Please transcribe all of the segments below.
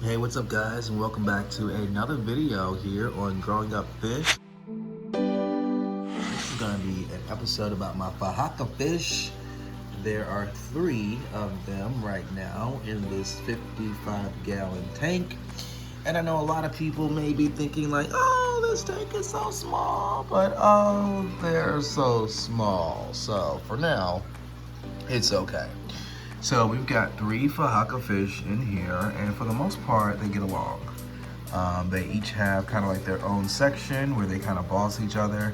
Hey, what's up guys, and welcome back to another video here on growing up fish. This is going to be an episode about my Fahaka fish. There are 3 of them right now in this 55-gallon tank. And I know a lot of people may be thinking like, oh, this tank is so small, but oh, they're so small. So for now, it's okay. So we've got 3 Fahaka fish in here, and for the most part, they get along. They each have kind of like their own section where they kind of boss each other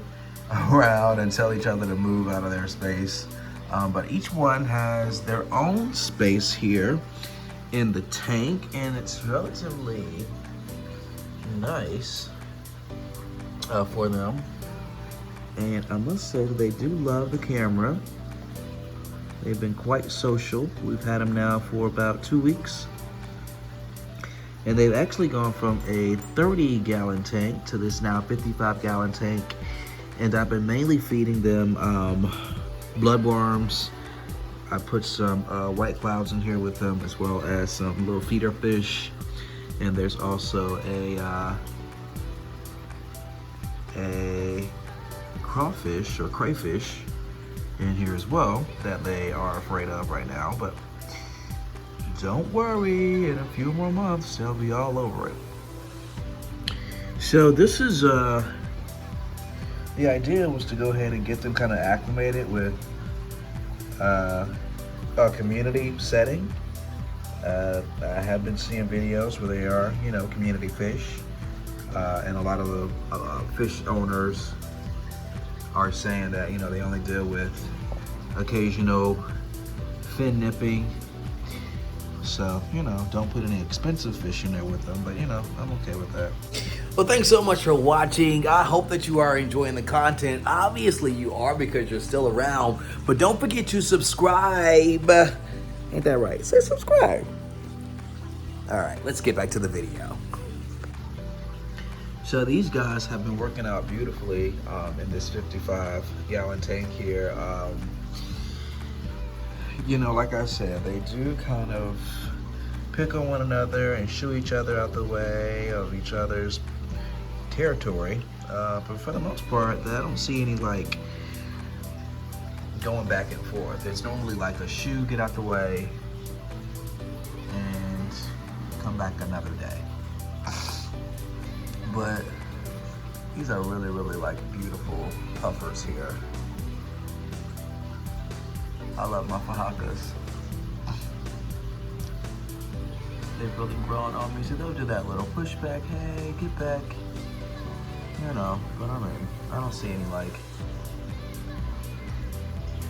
around and tell each other to move out of their space. But each one has their own space here in the tank, and it's relatively nice for them. And I must say that they do love the camera. They've been quite social. We've had them now for about 2 weeks. And they've actually gone from a 30-gallon tank to this now 55-gallon tank. And I've been mainly feeding them bloodworms. I put some white clouds in here with them, as well as some little feeder fish. And there's also a crawfish or crayfish in here as well that they are afraid of right now, but don't worry, in a few more months they'll be all over it. So this is the idea was to go ahead and get them kind of acclimated with a community setting. I have been seeing videos where they are, you know, community fish, and a lot of the fish owners are saying that, you know, they only deal with occasional fin nipping. So, you know, don't put any expensive fish in there with them, but you know, I'm okay with that. Well, thanks so much for watching. I hope that you are enjoying the content. Obviously you are, because you're still around, but don't forget to subscribe. Ain't that right? Say subscribe. All right, let's get back to the video. So these guys have been working out beautifully in this 55-gallon tank here. You know, like I said, they do kind of pick on one another and shoo each other out the way of each other's territory. But for the most part, I don't see any like going back and forth. It's normally like a shoo, get out the way, and come back another day. But these are really, really like beautiful puffers here. I love my Fahakas. They've really grown on me, so they'll do that little pushback, hey, get back. You know, but I mean, I don't see any like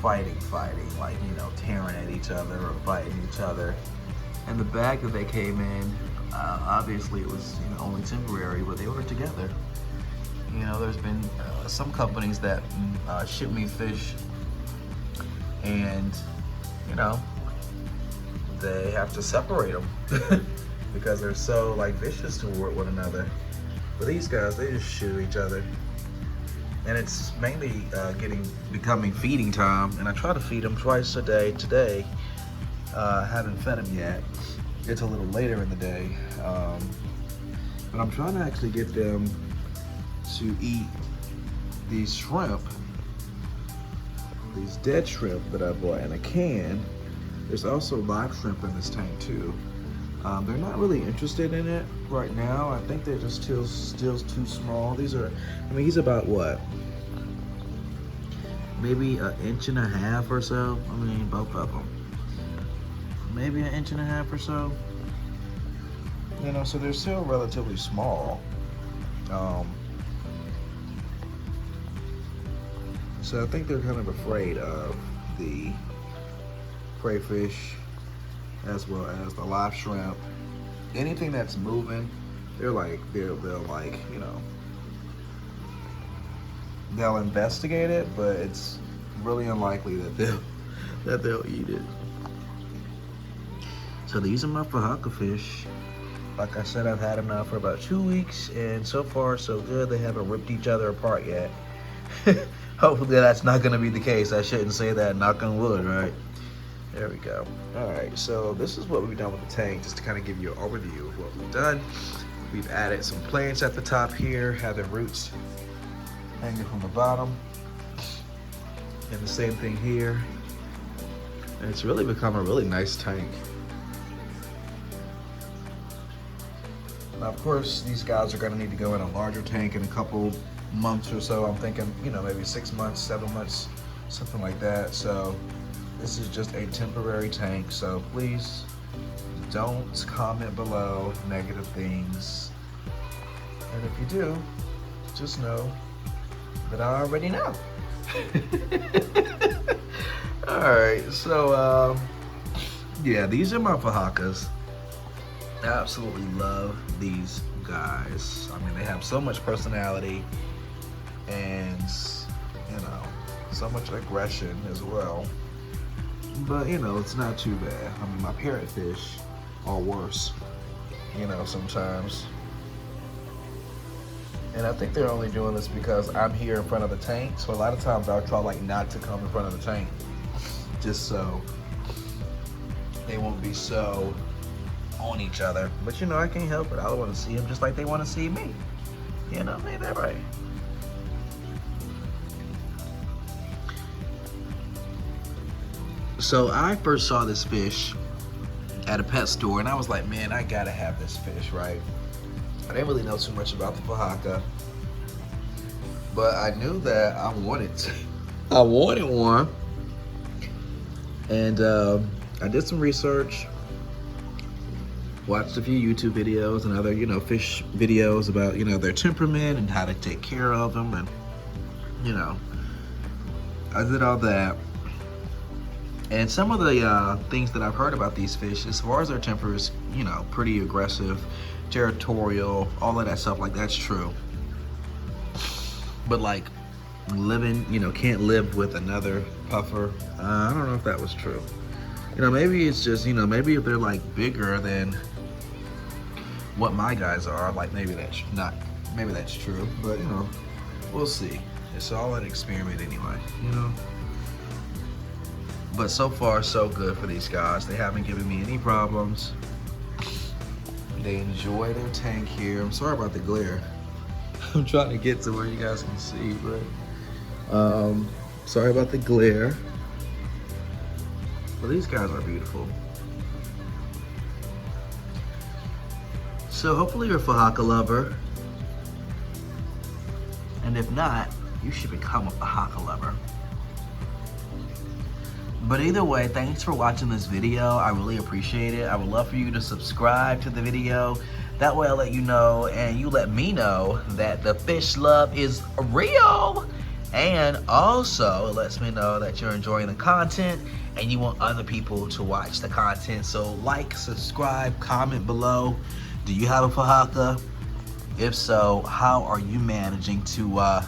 fighting, like, you know, tearing at each other or fighting each other. And the bag that they came in, obviously it was, you know, only temporary, but they were together. You know, there's been some companies that ship me fish, and you know, they have to separate them because they're so like vicious toward one another. But these guys, they just shoot each other, and it's mainly becoming feeding time. And I try to feed them twice a day. Today, haven't fed them yet. It's a little later in the day, but I'm trying to actually get them to eat these shrimp, these dead shrimp that I bought in a can. There's also live shrimp in this tank too. They're not really interested in it right now. I think they're just still too small. These are, I mean, he's about what? Maybe 1.5 inches or so. I mean, both of them. Maybe 1.5 inches or so. You know, so they're still relatively small. So I think they're kind of afraid of the crayfish as well as the live shrimp. Anything that's moving, they'll like, you know, they'll investigate it, but it's really unlikely that they'll eat it. So these are my Fahaka fish. Like I said, I've had them now for about 2 weeks, and so far so good. They haven't ripped each other apart yet. Hopefully that's not gonna be the case. I shouldn't say that, knock on wood, right? There we go. All right, so this is what we've done with the tank, just to kind of give you an overview of what we've done. We've added some plants at the top here, have their roots hanging from the bottom. And the same thing here. And it's really become a really nice tank. Now, of course, these guys are gonna need to go in a larger tank in a couple months or so. I'm thinking, you know, maybe 6 months, 7 months, something like that. So this is just a temporary tank. So please don't comment below negative things. And if you do, just know that I already know. All right, so yeah, these are my Fahakas. I absolutely love these guys. I mean, they have so much personality and, you know, so much aggression as well. But, you know, it's not too bad. I mean, my parrotfish are worse, you know, sometimes. And I think they're only doing this because I'm here in front of the tank. So a lot of times I'll try like not to come in front of the tank, just so they won't be so on each other. But you know, I can't help it. I want to see them just like they want to see me. You know, ain't that right? So I first saw this fish at a pet store and I was like, man, I gotta have this fish, right? I didn't really know too much about the Fahaka, but I knew that I wanted one. And I did some research, watched a few YouTube videos and other, you know, fish videos about, you know, their temperament and how to take care of them. And, you know, I did all that. And some of the things that I've heard about these fish, as far as their temper is, you know, pretty aggressive, territorial, all of that stuff, like that's true. But like living, you know, can't live with another puffer, I don't know if that was true. You know, maybe it's just, you know, maybe if they're like bigger than what my guys are, like maybe that's true. But you know, we'll see. It's all an experiment anyway, you know. But so far so good for these guys. They haven't given me any problems. They enjoy their tank here. I'm sorry about the glare. I'm trying to get to where you guys can see, but sorry about the glare. But these guys are beautiful. So hopefully you're a Fahaka lover. And if not, you should become a Fahaka lover. But either way, thanks for watching this video. I really appreciate it. I would love for you to subscribe to the video. That way I'll let you know and you let me know that the fish love is real. And also it lets me know that you're enjoying the content and you want other people to watch the content. So like, subscribe, comment below. Do you have a Fahaka? If so, how are you managing to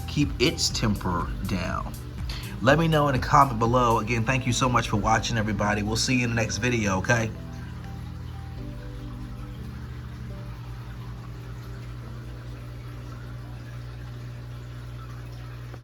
keep its temper down? Let me know in a comment below. Again, thank you so much for watching, everybody. We'll see you in the next video, okay?